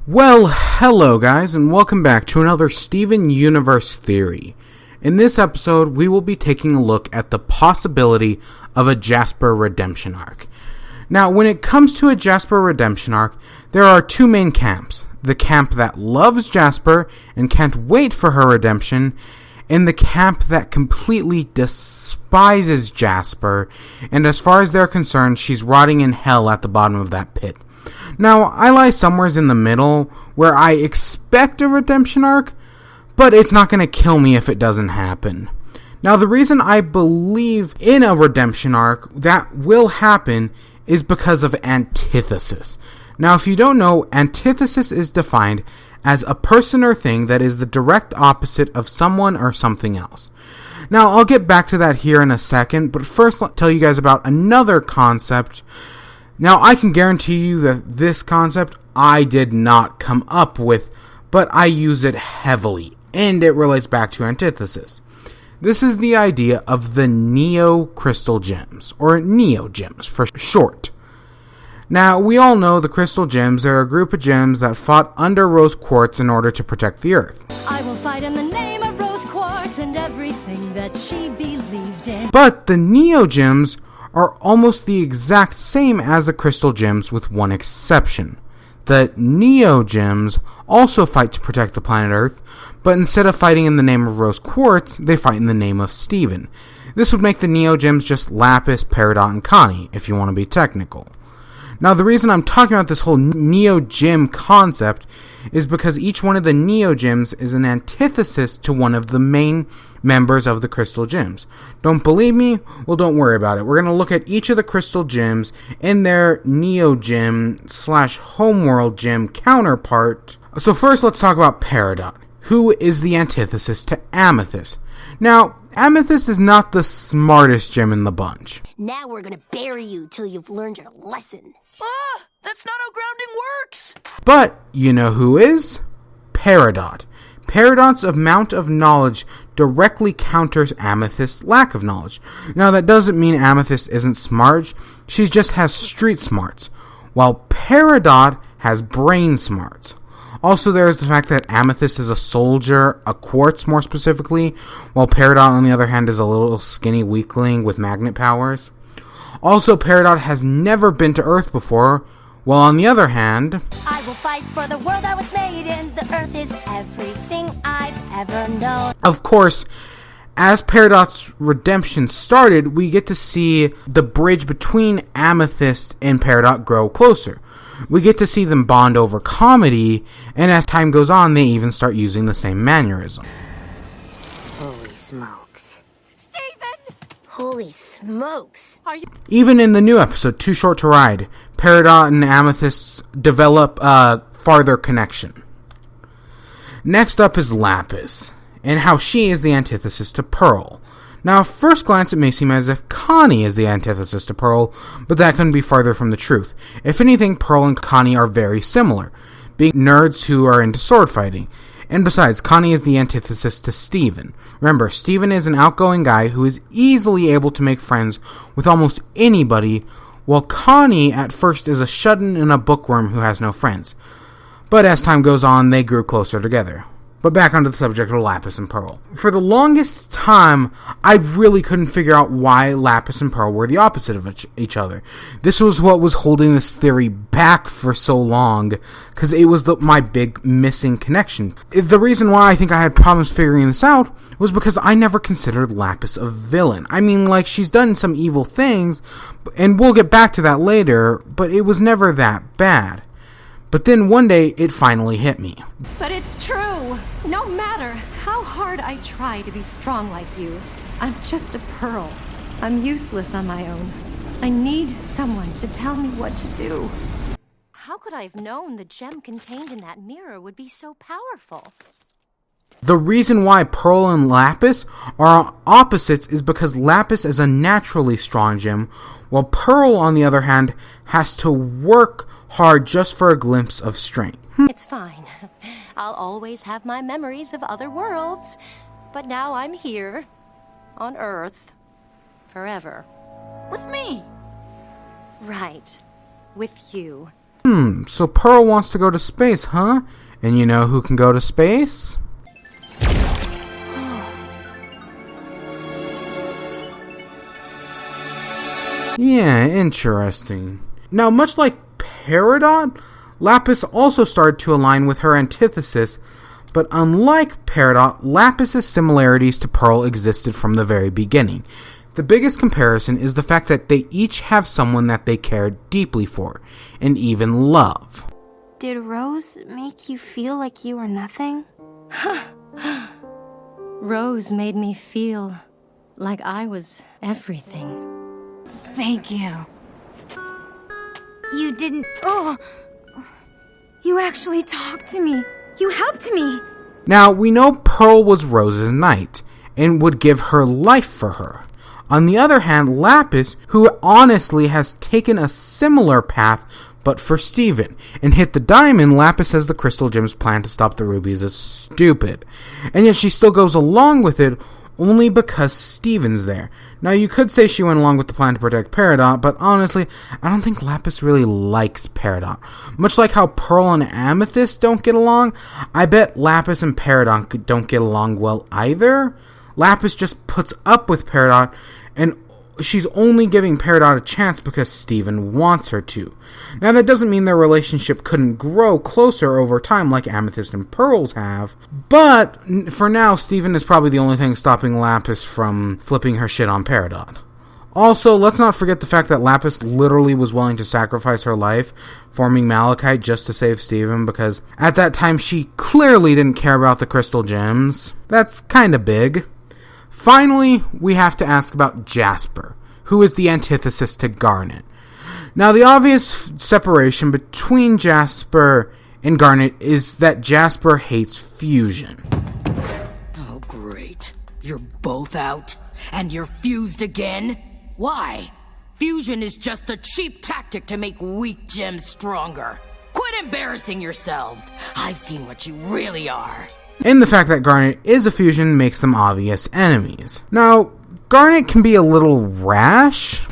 Well, hello guys, and welcome back to another Steven Universe Theory. In this episode, we will be taking a look at the possibility of a Jasper redemption arc. Now, when it comes to a Jasper redemption arc, there are two main camps. The camp that loves Jasper and can't wait for her redemption, and the camp that completely despises Jasper, and as far as they're concerned, she's rotting in hell at the bottom of that pit. Now, I lie somewhere in the middle, where I expect a redemption arc, but it's not going to kill me if it doesn't happen. Now, the reason I believe in a redemption arc that will happen is because of antithesis. Now, if you don't know, antithesis is defined as a person or thing that is the direct opposite of someone or something else. Now, I'll get back to that here in a second, but first I'll tell you guys about another concept. Now, I can guarantee you that this concept I did not come up with, but I use it heavily, and it relates back to antithesis. This is the idea of the neo-crystal gems, or neo-gems for short. Now, we all know the crystal gems are a group of gems that fought under rose quartz in order to protect the earth. I will fight in the name of rose quartz and everything that she believed in. But the neo-gems are almost the exact same as the crystal gems with one exception. The neo-gems also fight to protect the planet Earth, but instead of fighting in the name of rose quartz, they fight in the name of Steven. This would make the neo-gems just Lapis, Peridot, and Connie, if you want to be technical. Now, the reason I'm talking about this whole neo-gem concept is because each one of the neo-gems is an antithesis to one of the main members of the crystal gems. Don't believe me? Well, don't worry about it. We're going to look at each of the crystal gems and their neo-gem / homeworld gem counterpart. So first, let's talk about Peridot, who is the antithesis to Amethyst. Now, Amethyst is not the smartest gem in the bunch. Now we're gonna bury you till you've learned your lesson. That's not how grounding works! But, you know who is? Peridot. Peridot's amount of knowledge directly counters Amethyst's lack of knowledge. Now, that doesn't mean Amethyst isn't smart, she just has street smarts, while Peridot has brain smarts. Also, there is the fact that Amethyst is a soldier, a quartz more specifically, while Peridot, on the other hand, is a little skinny weakling with magnet powers. Also, Peridot has never been to Earth before, while on the other hand, I will fight for the world I was made in. The Earth is everything I've ever known. Of course, as Peridot's redemption started, we get to see the bridge between Amethyst and Peridot grow closer. We get to see them bond over comedy, and as time goes on, they even start using the same mannerism. Holy smokes. Steven! Holy smokes. Are you... Even in the new episode, Too Short to Ride, Peridot and Amethyst develop a farther connection. Next up is Lapis, and how she is the antithesis to Pearl. Now, at first glance, it may seem as if Connie is the antithesis to Pearl, but that couldn't be farther from the truth. If anything, Pearl and Connie are very similar, being nerds who are into sword fighting. And besides, Connie is the antithesis to Steven. Remember, Steven is an outgoing guy who is easily able to make friends with almost anybody, while Connie at first is a shut-in and a bookworm who has no friends. But as time goes on, they grew closer together. But back onto the subject of Lapis and Pearl. For the longest time, I really couldn't figure out why Lapis and Pearl were the opposite of each other. This was what was holding this theory back for so long, because it was my big missing connection. The reason why I think I had problems figuring this out was because I never considered Lapis a villain. I mean, like, she's done some evil things, and we'll get back to that later, but it was never that bad. But then one day, it finally hit me. But it's true. No matter how hard I try to be strong like you, I'm just a pearl. I'm useless on my own. I need someone to tell me what to do. How could I have known the gem contained in that mirror would be so powerful? The reason why Pearl and Lapis are opposites is because Lapis is a naturally strong gem, while Pearl, on the other hand, has to work hard just for a glimpse of strength. It's fine. I'll always have my memories of other worlds. But now I'm here, on Earth, forever. With me! Right. With you. So Pearl wants to go to space, huh? And you know who can go to space? Yeah, interesting. Now, much like Peridot, Lapis also started to align with her antithesis, but unlike Peridot, Lapis's similarities to Pearl existed from the very beginning. The biggest comparison is the fact that they each have someone that they care deeply for, and even love. Did Rose make you feel like you were nothing? Rose made me feel like I was everything. Thank you. You didn't... Oh! You actually talked to me. You helped me. Now, we know Pearl was Rose's knight, and would give her life for her. On the other hand, Lapis, who honestly has taken a similar path, but for Steven, and hit the diamond, Lapis says the crystal gem's plan to stop the rubies is stupid. And yet she still goes along with it, only because Steven's there. Now, you could say she went along with the plan to protect Peridot, but honestly, I don't think Lapis really likes Peridot. Much like how Pearl and Amethyst don't get along, I bet Lapis and Peridot don't get along well either. Lapis just puts up with Peridot, and she's only giving Peridot a chance because Steven wants her to. Now, that doesn't mean their relationship couldn't grow closer over time like Amethyst and Pearl's have, but for now, Steven is probably the only thing stopping Lapis from flipping her shit on Peridot. Also, let's not forget the fact that Lapis literally was willing to sacrifice her life, forming Malachite just to save Steven, because at that time she clearly didn't care about the crystal gems. That's kinda big. Finally, we have to ask about Jasper, who is the antithesis to Garnet. Now, the obvious separation between Jasper and Garnet is that Jasper hates fusion. Oh, great. You're both out, and you're fused again? Why? Fusion is just a cheap tactic to make weak gems stronger. Quit embarrassing yourselves. I've seen what you really are. And the fact that Garnet is a fusion makes them obvious enemies. Now, Garnet can be a little rash.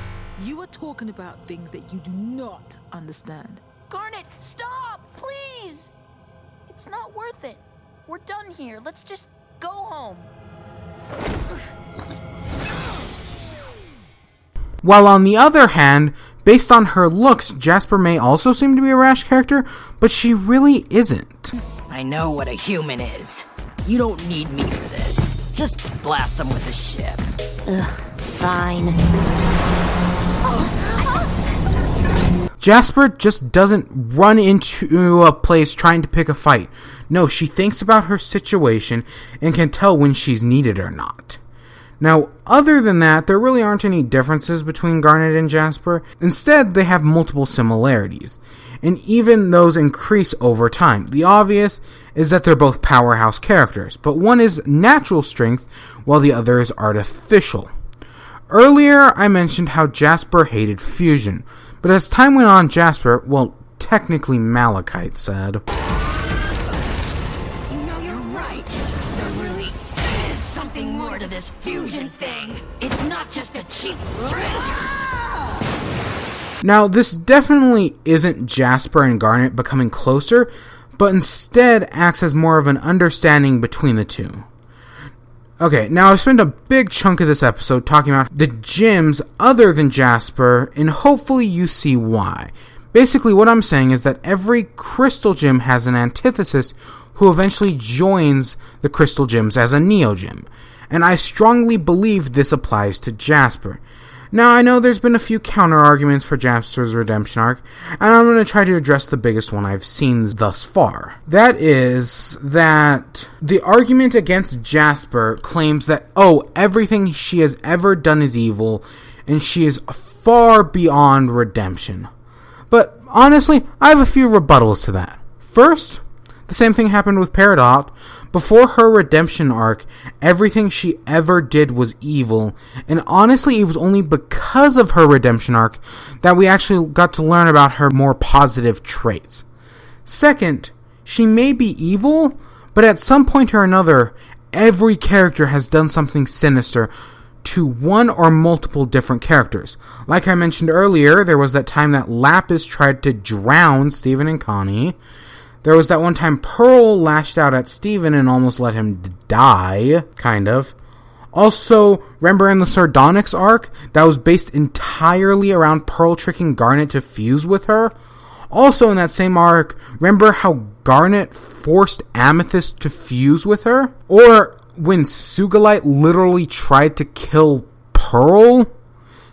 You are talking about things that you do not understand. Garnet, stop, please! It's not worth it. We're done here. Let's just go home. While on the other hand, based on her looks, Jasper may also seem to be a rash character, but she really isn't. I know what a human is. You don't need me for this. Just blast them with a ship. Fine. Jasper just doesn't run into a place trying to pick a fight. No, she thinks about her situation and can tell when she's needed or not. Now, other than that, there really aren't any differences between Garnet and Jasper. Instead, they have multiple similarities, and even those increase over time. The obvious is that they're both powerhouse characters, but one is natural strength while the other is artificial. Earlier, I mentioned how Jasper hated fusion, but as time went on, Jasper, well, technically Malachite said, To this fusion thing. It's not just a cheap trick. Now, this definitely isn't Jasper and Garnet becoming closer, but instead acts as more of an understanding between the two. Okay, now I've spent a big chunk of this episode talking about the gems other than Jasper, and hopefully you see why. Basically, what I'm saying is that every crystal gem has an antithesis who eventually joins the crystal gems as a neo-gem. And I strongly believe this applies to Jasper. Now, I know there's been a few counter-arguments for Jasper's redemption arc, and I'm going to try to address the biggest one I've seen thus far. That is that the argument against Jasper claims that, everything she has ever done is evil, and she is far beyond redemption. But honestly, I have a few rebuttals to that. First, the same thing happened with Peridot. Before her redemption arc, everything she ever did was evil, and honestly, it was only because of her redemption arc that we actually got to learn about her more positive traits. Second, she may be evil, but at some point or another, every character has done something sinister to one or multiple different characters. Like I mentioned earlier, there was that time that Lapis tried to drown Steven and Connie. There was that one time Pearl lashed out at Steven and almost let him die, kind of. Also, remember in the Sardonyx arc, that was based entirely around Pearl tricking Garnet to fuse with her? Also in that same arc, remember how Garnet forced Amethyst to fuse with her? Or when Sugalite literally tried to kill Pearl?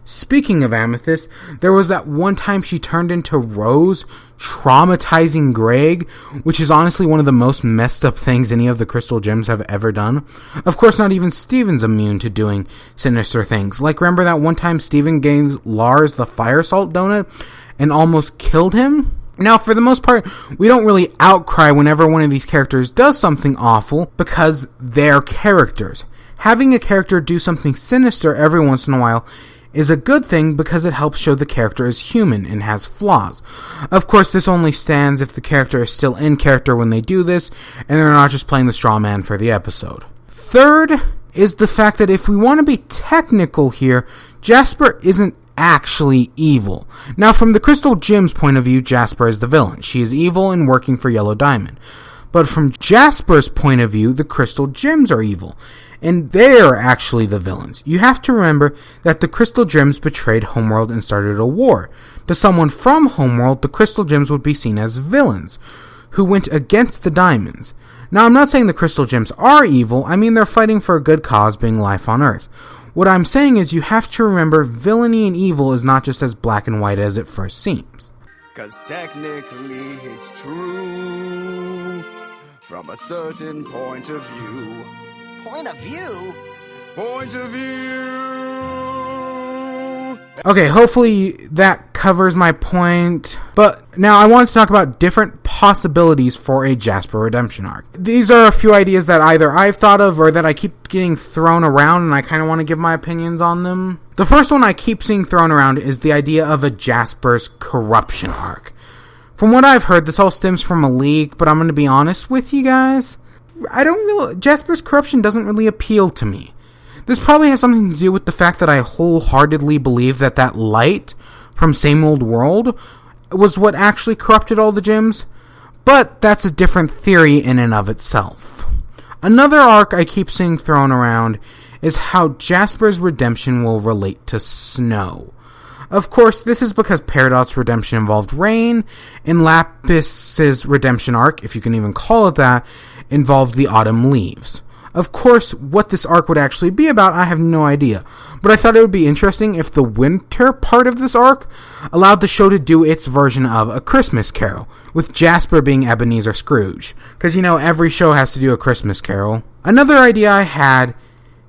Speaking of Amethyst, there was that one time she turned into Rose, traumatizing Greg, which is honestly one of the most messed up things any of the Crystal Gems have ever done. Of course, not even Steven's immune to doing sinister things. Like, remember that one time Steven gave Lars the fire salt donut and almost killed him? Now, for the most part, we don't really outcry whenever one of these characters does something awful because they're characters. Having a character do something sinister every once in a while is a good thing because it helps show the character is human and has flaws. Of course, this only stands if the character is still in character when they do this, and they're not just playing the straw man for the episode. Third is the fact that if we want to be technical here, Jasper isn't actually evil. Now, from the Crystal Gem's point of view, Jasper is the villain. She is evil and working for Yellow Diamond. But from Jasper's point of view, the Crystal Gems are evil, and they're actually the villains. You have to remember that the Crystal Gems betrayed Homeworld and started a war. To someone from Homeworld, the Crystal Gems would be seen as villains, who went against the Diamonds. Now, I'm not saying the Crystal Gems are evil, I mean they're fighting for a good cause, being life on Earth. What I'm saying is you have to remember villainy and evil is not just as black and white as it first seems. 'Cause technically it's true from a certain point of view. Point of view? Point of view! Okay, hopefully that covers my point. But now I want to talk about different possibilities for a Jasper redemption arc. These are a few ideas that either I've thought of or that I keep getting thrown around and I kind of want to give my opinions on them. The first one I keep seeing thrown around is the idea of a Jasper's corruption arc. From what I've heard, this all stems from a leak, but I'm going to be honest with you guys. Jasper's corruption doesn't really appeal to me. This probably has something to do with the fact that I wholeheartedly believe that light from Same Old World was what actually corrupted all the gems, but that's a different theory in and of itself. Another arc I keep seeing thrown around is how Jasper's redemption will relate to snow. Of course, this is because Peridot's redemption involved rain, and Lapis's redemption arc, if you can even call it that, involved the autumn leaves. Of course, what this arc would actually be about, I have no idea. But I thought it would be interesting if the winter part of this arc allowed the show to do its version of A Christmas Carol, with Jasper being Ebenezer Scrooge. Because, every show has to do A Christmas Carol. Another idea I had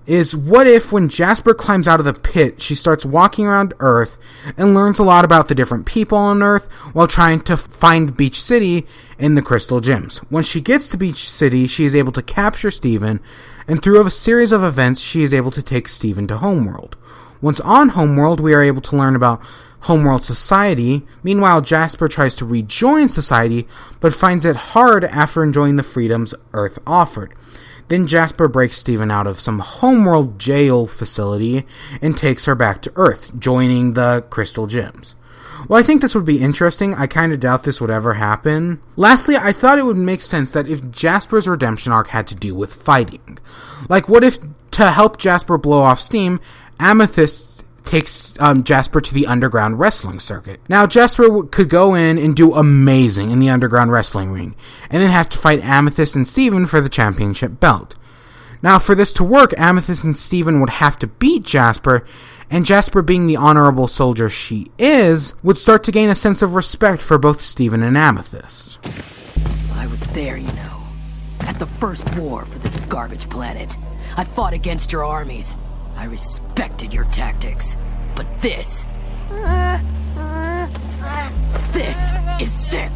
is what if when Jasper climbs out of the pit, she starts walking around Earth and learns a lot about the different people on Earth while trying to find Beach City in the Crystal Gems. Once she gets to Beach City, she is able to capture Steven, and through a series of events, she is able to take Steven to Homeworld. Once on Homeworld, we are able to learn about Homeworld society. Meanwhile, Jasper tries to rejoin society, but finds it hard after enjoying the freedoms Earth offered. Then Jasper breaks Steven out of some Homeworld jail facility and takes her back to Earth, joining the Crystal Gems. Well, I think this would be interesting. I kind of doubt this would ever happen. Lastly, I thought it would make sense that if Jasper's redemption arc had to do with fighting. Like, what if, to help Jasper blow off steam, Amethyst takes Jasper to the underground wrestling circuit. Now, Jasper could go in and do amazing in the underground wrestling ring, and then have to fight Amethyst and Steven for the championship belt. Now, for this to work, Amethyst and Steven would have to beat Jasper, and Jasper, being the honorable soldier she is, would start to gain a sense of respect for both Steven and Amethyst. I was there, at the first war for this garbage planet. I fought against your armies. I respected your tactics, but this is sick.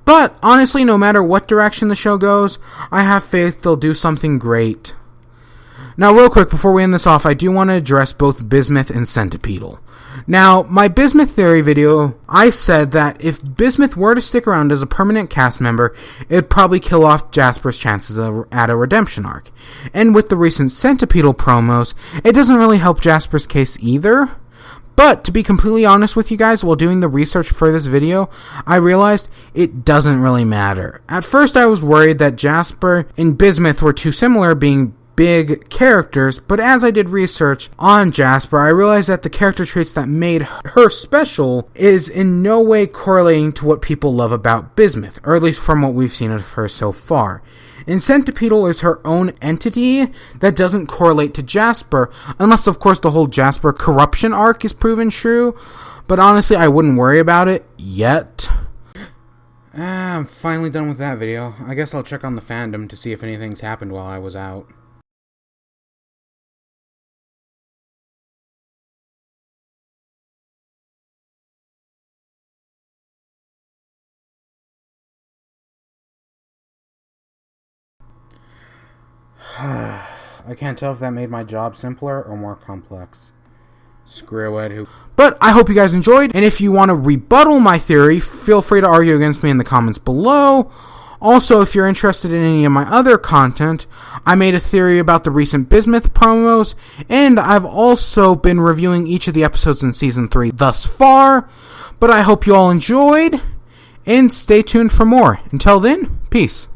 But honestly, no matter what direction the show goes, I have faith they'll do something great. Now, real quick, before we end this off, I do want to address both Bismuth and Centipedal. Now, my Bismuth theory video, I said that if Bismuth were to stick around as a permanent cast member, it'd probably kill off Jasper's chances at a redemption arc. And with the recent Centipedal promos, it doesn't really help Jasper's case either. But to be completely honest with you guys, while doing the research for this video, I realized it doesn't really matter. At first I was worried that Jasper and Bismuth were too similar, being big characters, but as I did research on Jasper, I realized that the character traits that made her special is in no way correlating to what people love about Bismuth, or at least from what we've seen of her so far. And Centipedal is her own entity that doesn't correlate to Jasper, unless of course the whole Jasper corruption arc is proven true, but honestly I wouldn't worry about it yet. I'm finally done with that video. I guess I'll check on the fandom to see if anything's happened while I was out. I can't tell if that made my job simpler or more complex. Screw it. But I hope you guys enjoyed, and if you want to rebuttal my theory, feel free to argue against me in the comments below. Also, if you're interested in any of my other content, I made a theory about the recent Bismuth promos, and I've also been reviewing each of the episodes in Season 3 thus far. But I hope you all enjoyed, and stay tuned for more. Until then, peace.